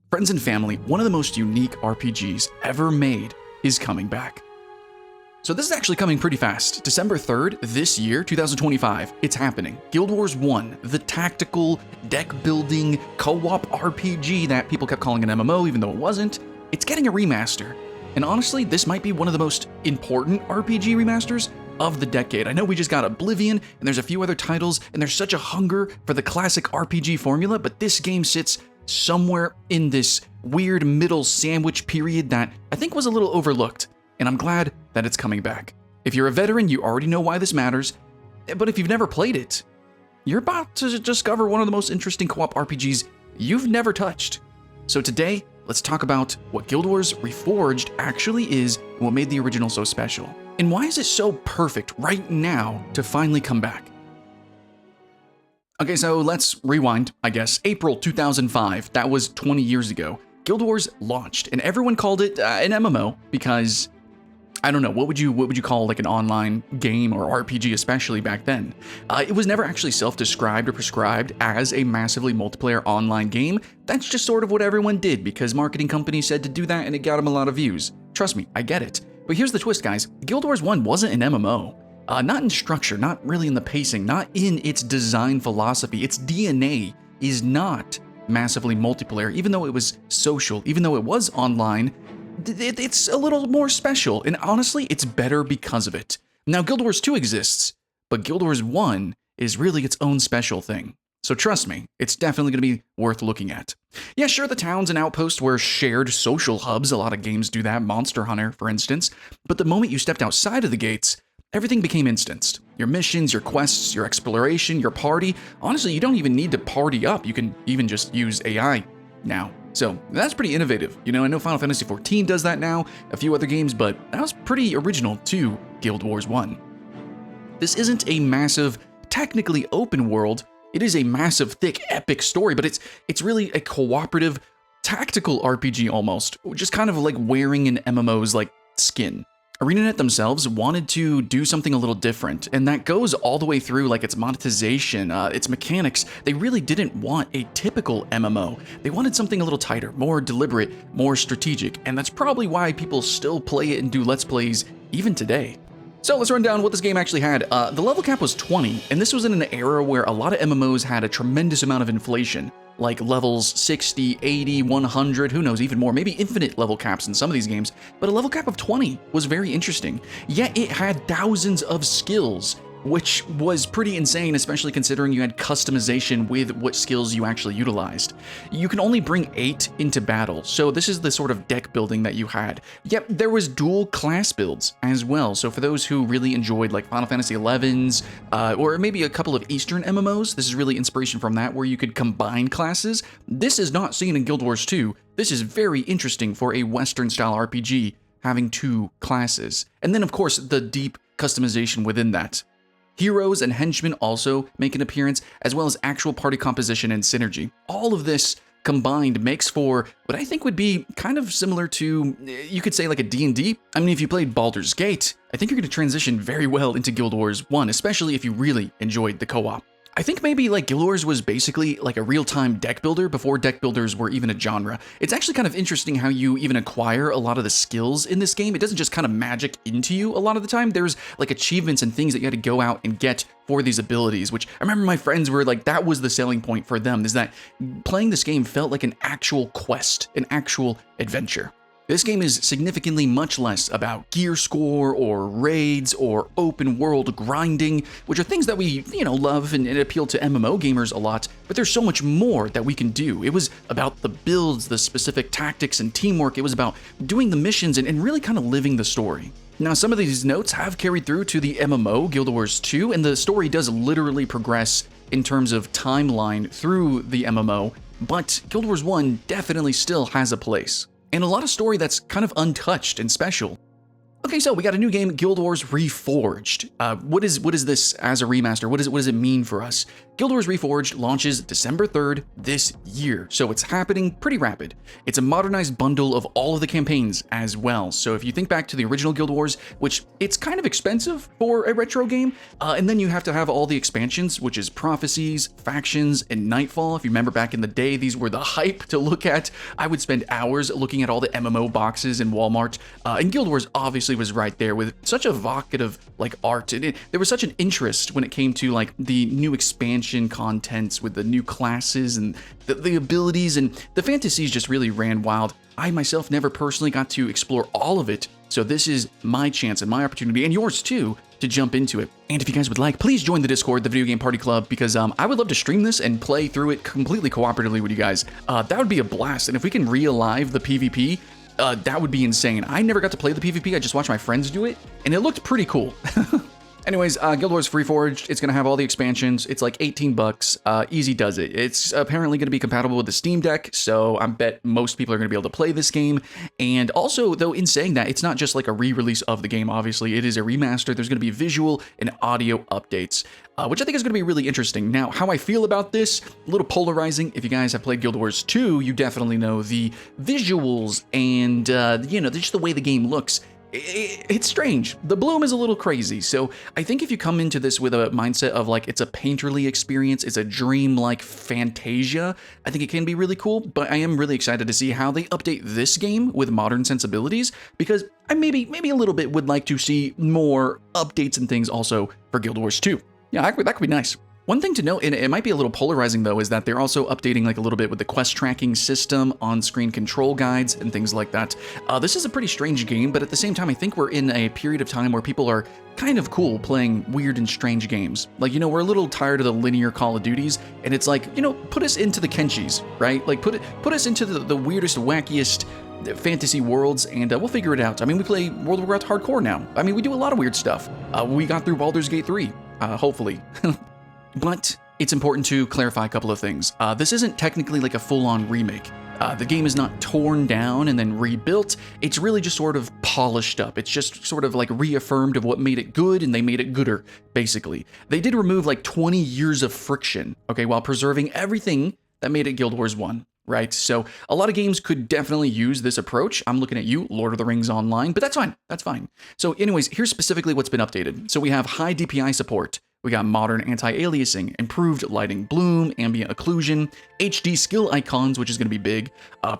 Friends and Family, one of the most unique RPGs ever made, is coming back. So this is actually coming pretty fast. December 3rd, this year, 2025, it's happening. Guild Wars 1, the tactical, deck-building, co-op RPG that people kept calling an MMO even though it wasn't, it's getting a remaster. And honestly, this might be one of the most important RPG remasters of the decade. I know we just got Oblivion, and there's a few other titles, and there's such a hunger for the classic RPG formula, but this game sits somewhere in this weird middle sandwich period that I think was a little overlooked, and I'm glad that it's coming back. If you're a veteran, you already know why this matters, but if you've never played it, you're about to discover one of the most interesting co-op RPGs you've never touched. So today, let's talk about what Guild Wars Reforged actually is and what made the original so special. And why is it so perfect right now to finally come back? Okay, so let's rewind, I guess. April 2005, that was 20 years ago. Guild Wars launched, and everyone called it an MMO because, I don't know, what would you call like an online game or RPG, especially back then? It was never actually self-described or prescribed as a massively multiplayer online game. That's just sort of what everyone did because marketing companies said to do that and it got them a lot of views. Trust me, I get it. But here's the twist, guys. Guild Wars 1 wasn't an MMO. Not in structure, not really in the pacing, not in its design philosophy. Its DNA is not massively multiplayer, even though it was social, even though it was online. It's a little more special, and honestly, it's better because of it. Now, Guild Wars 2 exists, but Guild Wars 1 is really its own special thing. So trust me, it's definitely going to be worth looking at. Yeah, sure, the towns and outposts were shared social hubs. A lot of games do that, Monster Hunter, for instance. But the moment you stepped outside of the gates, everything became instanced. Your missions, your quests, your exploration, your party. Honestly, you don't even need to party up. You can even just use AI now. So that's pretty innovative. You know, I know Final Fantasy XIV does that now, a few other games, but that was pretty original to Guild Wars 1. This isn't a massive, technically open world. It is a massive, thick, epic story, but it's really a cooperative, tactical RPG almost, just kind of like wearing an MMO's like skin. ArenaNet themselves wanted to do something a little different, and that goes all the way through like its monetization, its mechanics. They really didn't want a typical MMO. They wanted something a little tighter, more deliberate, more strategic, and that's probably why people still play it and do Let's Plays even today. So let's run down what this game actually had. The level cap was 20, and this was in an era where a lot of MMOs had a tremendous amount of inflation, like levels 60, 80, 100, who knows, even more, maybe infinite level caps in some of these games, but a level cap of 20 was very interesting. Yet it had thousands of skills, which was pretty insane, especially considering you had customization with what skills you actually utilized. You can only bring 8 into battle, so this is the sort of deck building that you had. Yep, there was dual class builds as well, so for those who really enjoyed like Final Fantasy XI's, or maybe a couple of Eastern MMOs, this is really inspiration from that, where you could combine classes. This is not seen in Guild Wars 2. This is very interesting for a Western-style RPG, having 2 classes. And then, of course, the deep customization within that. Heroes and henchmen also make an appearance, as well as actual party composition and synergy. All of this combined makes for what I think would be kind of similar to, you could say like a D&D. I mean, if you played Baldur's Gate, I think you're going to transition very well into Guild Wars 1, especially if you really enjoyed the co-op. I think maybe like Guild Wars was basically like a real-time deck builder before deck builders were even a genre. It's actually kind of interesting how you even acquire a lot of the skills in this game. It doesn't just kind of magic into you a lot of the time. There's like achievements and things that you had to go out and get for these abilities, which I remember my friends were like, that was the selling point for them, is that playing this game felt like an actual quest, an actual adventure. This game is significantly much less about gear score or raids or open world grinding, which are things that we, love and appeal to MMO gamers a lot, but there's so much more that we can do. It was about the builds, the specific tactics and teamwork. It was about doing the missions and really kind of living the story. Now, some of these notes have carried through to the MMO, Guild Wars 2, and the story does literally progress in terms of timeline through the MMO, but Guild Wars 1 definitely still has a place. And a lot of story that's kind of untouched and special. Okay, so we got a new game, Guild Wars Reforged. What is this as a remaster? What does it mean for us? Guild Wars Reforged launches December 3rd this year, so it's happening pretty rapid. It's a modernized bundle of all of the campaigns as well. So if you think back to the original Guild Wars, which it's kind of expensive for a retro game, and then you have to have all the expansions, which is Prophecies, Factions, and Nightfall. If you remember back in the day, these were the hype to look at. I would spend hours looking at all the MMO boxes in Walmart, and Guild Wars obviously was right there with such evocative like art, and there was such an interest when it came to like the new expansion contents with the new classes and the abilities, and the fantasies just really ran wild. I myself never personally got to explore all of it, so this is my chance and my opportunity, and yours too, to jump into it. And if you guys would like, please join the Discord, the Video Game Party Club, because I would love to stream this and play through it completely cooperatively with you guys. That would be a blast, and if we can re-alive the PvP, that would be insane. I never got to play the PvP, I just watched my friends do it, and it looked pretty cool. Anyways, Guild Wars Reforged, it's going to have all the expansions. It's like 18 bucks. Easy does it. It's apparently going to be compatible with the Steam Deck, so I bet most people are going to be able to play this game. And also, though, in saying that, it's not just like a re-release of the game, obviously. It is a remaster. There's going to be visual and audio updates, which I think is going to be really interesting. Now, how I feel about this, a little polarizing. If you guys have played Guild Wars 2, you definitely know the visuals and, you know, just the way the game looks. It's strange. The bloom is a little crazy. So I think if you come into this with a mindset of like it's a painterly experience, it's a dream-like fantasia, I think it can be really cool. But I am really excited to see how they update this game with modern sensibilities, because I maybe a little bit would like to see more updates and things also for Guild Wars 2. Yeah, that could be nice. One thing to note, and it might be a little polarizing though, is that they're also updating like a little bit with the quest tracking system, on-screen control guides, and things like that. This is a pretty strange game, but at the same time, I think we're in a period of time where people are kind of cool playing weird and strange games. Like, you know, we're a little tired of the linear Call of Duties, and it's like, you know, put us into the Kenshis, right? Like, put us into the weirdest, wackiest fantasy worlds, and we'll figure it out. I mean, we play World of Warcraft hardcore now. I mean, we do a lot of weird stuff. We got through Baldur's Gate 3, hopefully. But it's important to clarify a couple of things. This isn't technically like a full-on remake. The game is not torn down and then rebuilt. It's really just sort of polished up. It's just sort of like reaffirmed of what made it good, and they made it gooder, basically. They did remove like 20 years of friction, okay, while preserving everything that made it Guild Wars 1. Right? So a lot of games could definitely use this approach. I'm looking at you, Lord of the Rings Online, but that's fine. That's fine. So anyways, here's specifically what's been updated. So we have high DPI support. We got modern anti-aliasing, improved lighting bloom, ambient occlusion, HD skill icons, which is going to be big,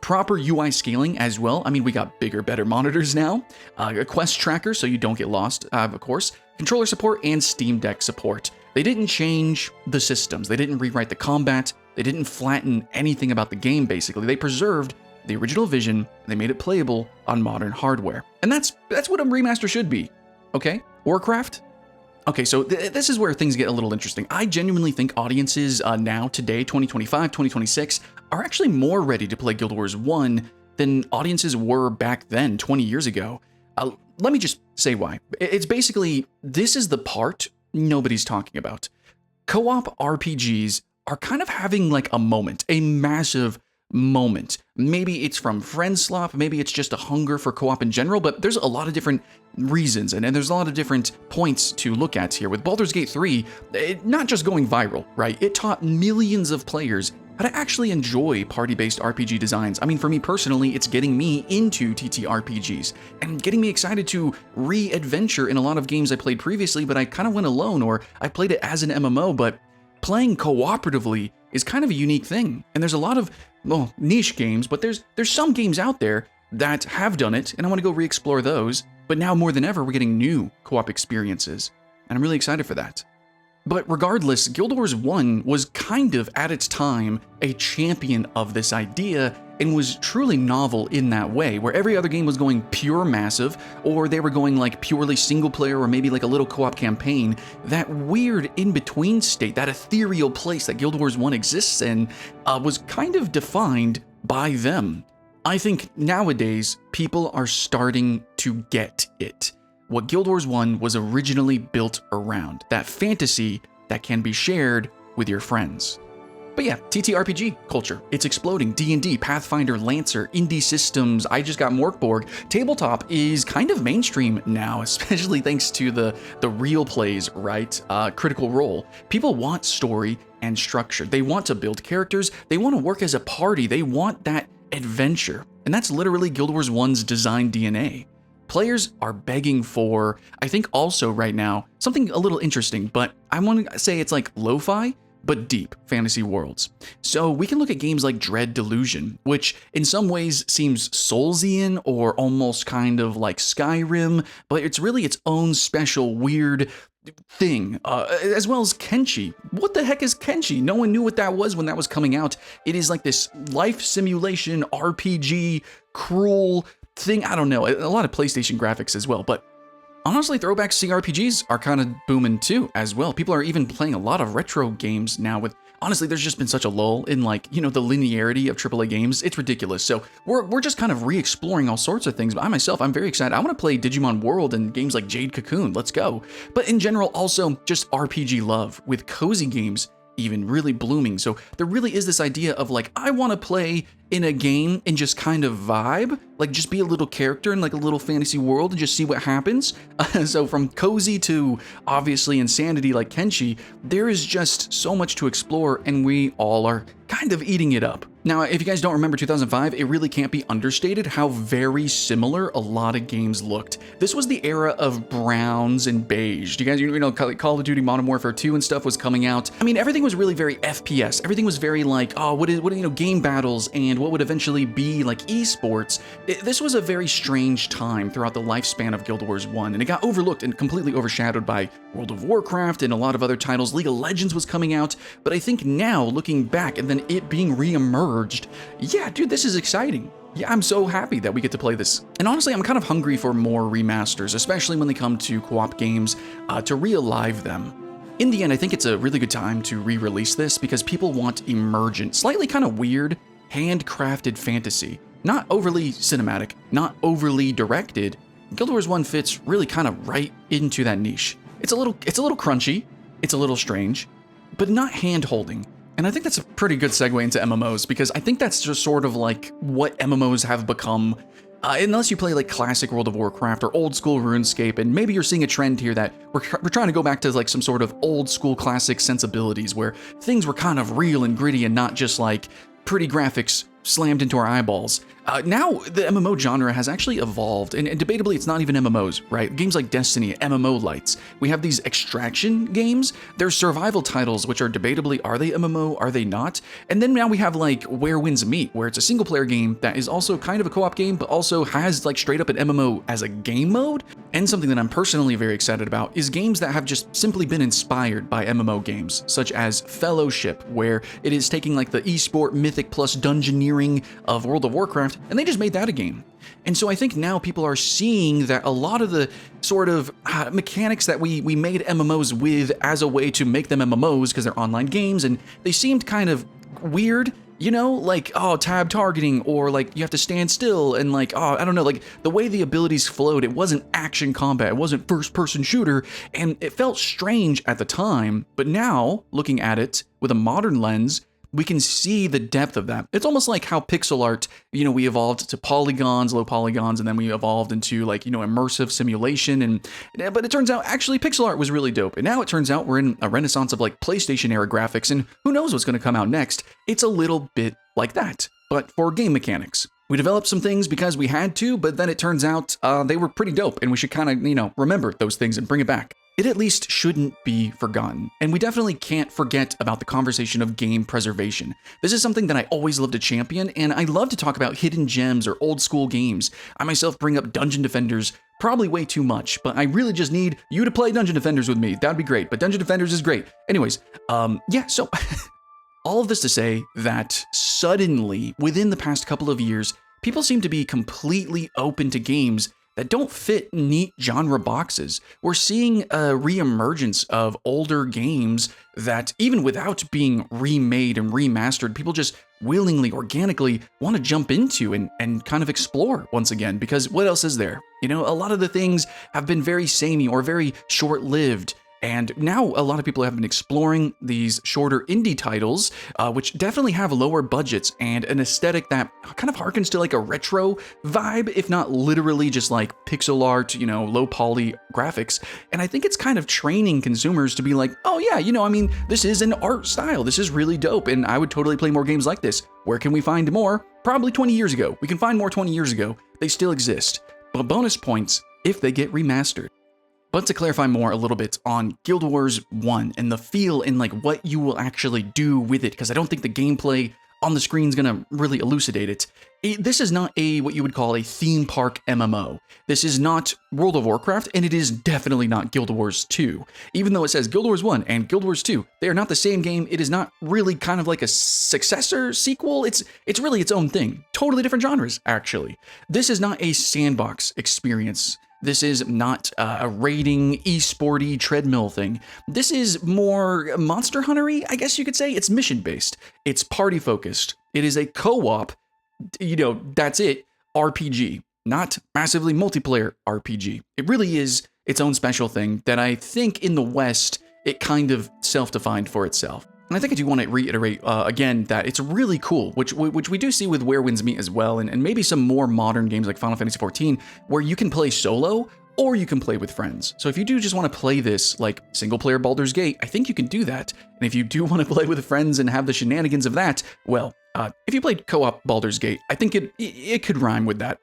proper UI scaling as well. I mean, we got bigger, better monitors now, a quest tracker so you don't get lost, of course, controller support, and Steam Deck support. They didn't change the systems. They didn't rewrite the combat. They didn't flatten anything about the game, basically. They preserved the original vision, and they made it playable on modern hardware. And that's what a remaster should be, okay? Warcraft? Okay, so this is where things get a little interesting. I genuinely think audiences now, today, 2025, 2026, are actually more ready to play Guild Wars 1 than audiences were back then, 20 years ago. Let me just say why. It's basically, this is the part nobody's talking about. Co-op RPGs are kind of having like a moment, a massive moment. Maybe it's from friend slop, maybe it's just a hunger for co-op in general, but there's a lot of different reasons, and there's a lot of different points to look at here. With Baldur's Gate 3, not just going viral, right? It taught millions of players how to actually enjoy party-based RPG designs. I mean, for me personally, it's getting me into TTRPGs and getting me excited to re-adventure in a lot of games I played previously, but I kind of went alone, or I played it as an MMO, but playing cooperatively is kind of a unique thing. And there's a lot of, well, niche games, but there's some games out there that have done it, and I want to go re-explore those. But now more than ever, we're getting new co-op experiences, and I'm really excited for that. But regardless, Guild Wars 1 was kind of, at its time, a champion of this idea, and was truly novel in that way, where every other game was going pure massive, or they were going like purely single player, or maybe like a little co-op campaign. That weird in-between state, that ethereal place that Guild Wars 1 exists in, was kind of defined by them. I think nowadays, people are starting to get it. What Guild Wars 1 was originally built around, that fantasy that can be shared with your friends. But yeah, TTRPG culture, it's exploding. D&D, Pathfinder, Lancer, indie systems, I just got Morkborg. Tabletop is kind of mainstream now, especially thanks to the real plays, right? Critical Role. People want story and structure. They want to build characters. They want to work as a party. They want that adventure. And that's literally Guild Wars 1's design DNA. Players are begging for, I think also right now, something a little interesting, but I want to say it's like lo-fi, but deep fantasy worlds. So we can look at games like Dread Delusion, which in some ways seems Soulsian or almost kind of like Skyrim, but it's really its own special weird thing, as well as Kenshi. What the heck is Kenshi? No one knew what that was when that was coming out. It is like this life simulation RPG, cruel thing. I don't know, a lot of PlayStation graphics as well, but honestly, throwback CRPGs are kind of booming too as well. People are even playing a lot of retro games now with, honestly, there's just been such a lull in like, you know, the linearity of AAA games. It's ridiculous. So we're just kind of re-exploring all sorts of things. But I myself, I'm very excited. I want to play Digimon World and games like Jade Cocoon. Let's go. But in general, also just RPG love with cozy games even really blooming. So there really is this idea of like, I want to play in a game and just kind of vibe, like just be a little character in like a little fantasy world and just see what happens. So from cozy to obviously insanity like Kenshi, there is just so much to explore and we all are kind of eating it up. Now, if you guys don't remember 2005, it really can't be understated how very similar a lot of games looked. This was the era of browns and beige. Do you guys, you know, Call of Duty Modern Warfare 2 and stuff was coming out. I mean, everything was really very FPS. Everything was very like, oh, what you know, game battles and what would eventually be like esports. This was a very strange time throughout the lifespan of Guild Wars 1, and it got overlooked and completely overshadowed by World of Warcraft and a lot of other titles. League of Legends was coming out, but I think now, looking back and then it being re-emerged, yeah, dude, this is exciting. Yeah, I'm so happy that we get to play this. And honestly, I'm kind of hungry for more remasters, especially when they come to co-op games, to re-alive them. In the end, I think it's a really good time to re-release this because people want emergent, slightly kind of weird, handcrafted fantasy. Not overly cinematic, not overly directed. Guild Wars 1 fits really kind of right into that niche. It's a little crunchy, it's a little strange, but not hand-holding. And I think that's a pretty good segue into MMOs because I think that's just sort of like what MMOs have become. Unless you play like classic World of Warcraft or old school RuneScape, and maybe you're seeing a trend here that we're trying to go back to like some sort of old school classic sensibilities where things were kind of real and gritty and not just like pretty graphics slammed into our eyeballs. Now the MMO genre has actually evolved, and debatably it's not even MMOs, right? Games like Destiny, MMO lights. We have these extraction games. They're survival titles, which are debatably, are they MMO, are they not? And then now we have like Where Winds Meet, where it's a single player game that is also kind of a co-op game, but also has like straight up an MMO as a game mode. And something that I'm personally very excited about is games that have just simply been inspired by MMO games, such as Fellowship, where it is taking like the esport mythic plus dungeoneering of World of Warcraft, and they just made that a game. And so I think now people are seeing that a lot of the sort of mechanics that we made MMOs with as a way to make them MMOs because they're online games, and they seemed kind of weird, you know, like, oh, tab targeting, or like you have to stand still, and like, oh, I don't know, like the way the abilities flowed, it wasn't action combat, it wasn't first person shooter, and it felt strange at the time, but now looking at it with a modern lens, we can see the depth of that. It's almost like how pixel art, you know, we evolved to polygons, low polygons, and then we evolved into like, you know, immersive simulation. But it turns out actually pixel art was really dope. And now it turns out we're in a renaissance of like PlayStation era graphics, and who knows what's going to come out next. It's a little bit like that, but for game mechanics. We developed some things because we had to, but then it turns out they were pretty dope, and we should kind of, you know, remember those things and bring it back. It at least shouldn't be forgotten. And we definitely can't forget about the conversation of game preservation. This is something that I always love to champion, and I love to talk about hidden gems or old school games. I myself bring up Dungeon Defenders probably way too much, but I really just need you to play Dungeon Defenders with me. That'd be great, but Dungeon Defenders is great. Anyways, yeah, so all of this to say that suddenly, within the past couple of years, people seem to be completely open to games that don't fit neat genre boxes. We're seeing a reemergence of older games that, even without being remade and remastered, people just willingly, organically want to jump into and kind of explore once again, because what else is there? You know, a lot of the things have been very samey or very short-lived. And now a lot of people have been exploring these shorter indie titles, which definitely have lower budgets and an aesthetic that kind of harkens to like a retro vibe, if not literally just like pixel art, low poly graphics. And I think it's kind of training consumers to be like, oh yeah, this is an art style. This is really dope. And I would totally play more games like this. Where can we find more? Probably 20 years ago. We can find more 20 years ago. They still exist. But bonus points if they get remastered. But to clarify more a little bit on Guild Wars 1 and the feel and like what you will actually do with it, because I don't think the gameplay on the screen is going to really elucidate it. This is not what you would call a theme park MMO. This is not World of Warcraft, and it is definitely not Guild Wars 2. Even though it says Guild Wars 1 and Guild Wars 2, they are not the same game. It is not really kind of like a successor, sequel. It's really its own thing. Totally different genres, actually. This is not a sandbox experience. This is not a raiding, esporty treadmill thing. This is more Monster Hunter-y, I guess you could say. It's mission-based. It's party-focused. It is a co-op, that's it, RPG, not massively multiplayer RPG. It really is its own special thing that I think in the West, it kind of self-defined for itself. And I think I do want to reiterate again that it's really cool, which we do see with Where Winds Meet as well, and maybe some more modern games like Final Fantasy XIV, where you can play solo or you can play with friends. So if you do just want to play this like single-player Baldur's Gate, I think you can do that. And if you do want to play with friends and have the shenanigans of that, well, if you played co-op Baldur's Gate, I think it could rhyme with that.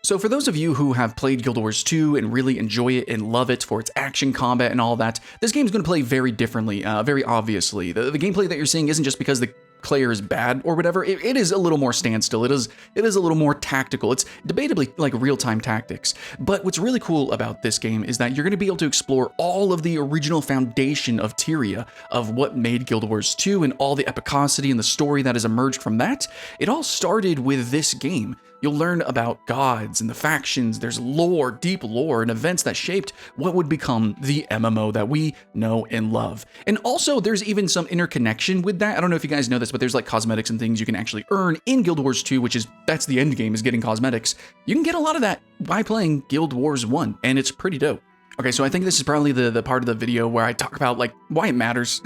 So for those of you who have played Guild Wars 2 and really enjoy it and love it for its action, combat, and all that, this game is going to play very differently, very obviously. The gameplay that you're seeing isn't just because the player is bad or whatever. It is a little more standstill. It is a little more tactical. It's debatably like real-time tactics. But what's really cool about this game is that you're going to be able to explore all of the original foundation of Tyria, of what made Guild Wars 2 and all the epicosity and the story that has emerged from that. It all started with this game. You'll learn about gods and the factions, there's lore, deep lore, and events that shaped what would become the MMO that we know and love. And also, there's even some interconnection with that. I don't know if you guys know this, but there's like cosmetics and things you can actually earn in Guild Wars 2, that's the end game, is getting cosmetics. You can get a lot of that by playing Guild Wars 1, and it's pretty dope. Okay, so I think this is probably the part of the video where I talk about like why it matters,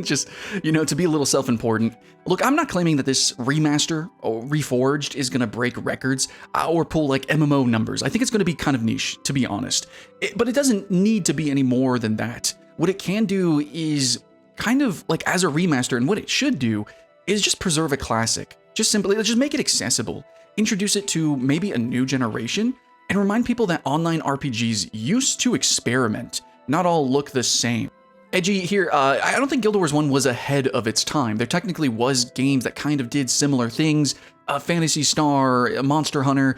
just, to be a little self-important. Look, I'm not claiming that this remaster or reforged is going to break records or pull like MMO numbers. I think it's going to be kind of niche, to be honest. But it doesn't need to be any more than that. What it can do is kind of like as a remaster, and what it should do is just preserve a classic. Just make it accessible. Introduce it to maybe a new generation. And remind people that online RPGs used to experiment. Not all look the same. Edgy here, I don't think Guild Wars 1 was ahead of its time. There technically was games that kind of did similar things. Phantasy Star, Monster Hunter,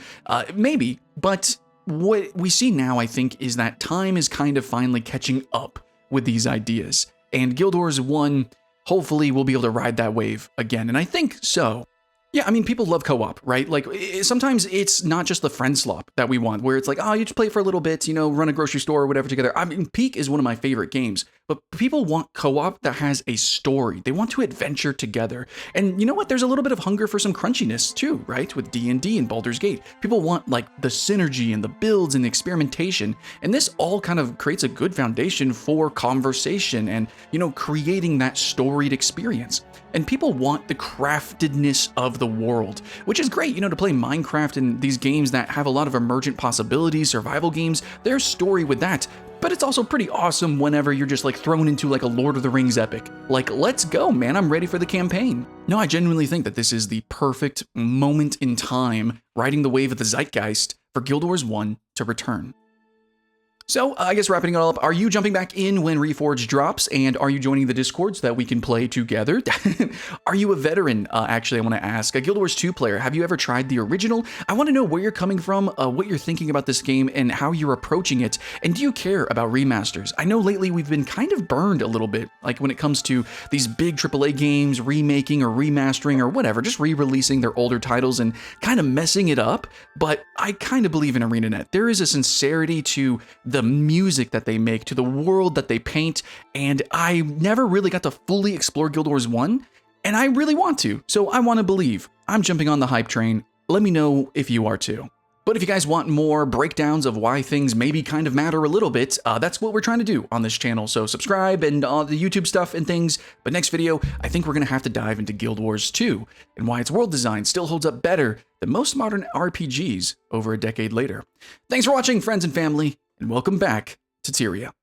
maybe. But what we see now, I think, is that time is kind of finally catching up with these ideas. And Guild Wars 1, hopefully, will be able to ride that wave again. And I think so. Yeah, I mean, people love co-op, right? Like, sometimes it's not just the friend slop that we want, where it's like, oh, you just play for a little bit, run a grocery store or whatever together. I mean, Peak is one of my favorite games, but people want co-op that has a story. They want to adventure together. And you know what? There's a little bit of hunger for some crunchiness too, right? With D&D and Baldur's Gate. People want like the synergy and the builds and the experimentation. And this all kind of creates a good foundation for conversation and, creating that storied experience. And people want the craftedness of the world, which is great, to play Minecraft and these games that have a lot of emergent possibilities, survival games, there's story with that. But it's also pretty awesome whenever you're just like thrown into like a Lord of the Rings epic. Like, let's go, man, I'm ready for the campaign. No, I genuinely think that this is the perfect moment in time, riding the wave of the zeitgeist for Guild Wars 1 to return. So, I guess wrapping it all up, are you jumping back in when Reforged drops, and are you joining the Discord so that we can play together? Are you a veteran? Actually, I want to ask. A Guild Wars 2 player, have you ever tried the original? I want to know where you're coming from, what you're thinking about this game, and how you're approaching it, and do you care about remasters? I know lately we've been kind of burned a little bit, like when it comes to these big AAA games remaking or remastering or whatever, just re-releasing their older titles and kind of messing it up, but I kind of believe in ArenaNet. There is a sincerity to the music that they make, to the world that they paint, and I never really got to fully explore Guild Wars 1, and I really want to, so I want to believe. I'm jumping on the hype train. Let me know if you are too. But if you guys want more breakdowns of why things maybe kind of matter a little bit, that's what we're trying to do on this channel. So subscribe and all the YouTube stuff and things. But next video, I think we're going to have to dive into Guild Wars 2 and why its world design still holds up better than most modern RPGs over a decade later. Thanks for watching, friends and family, and welcome back to Tyria.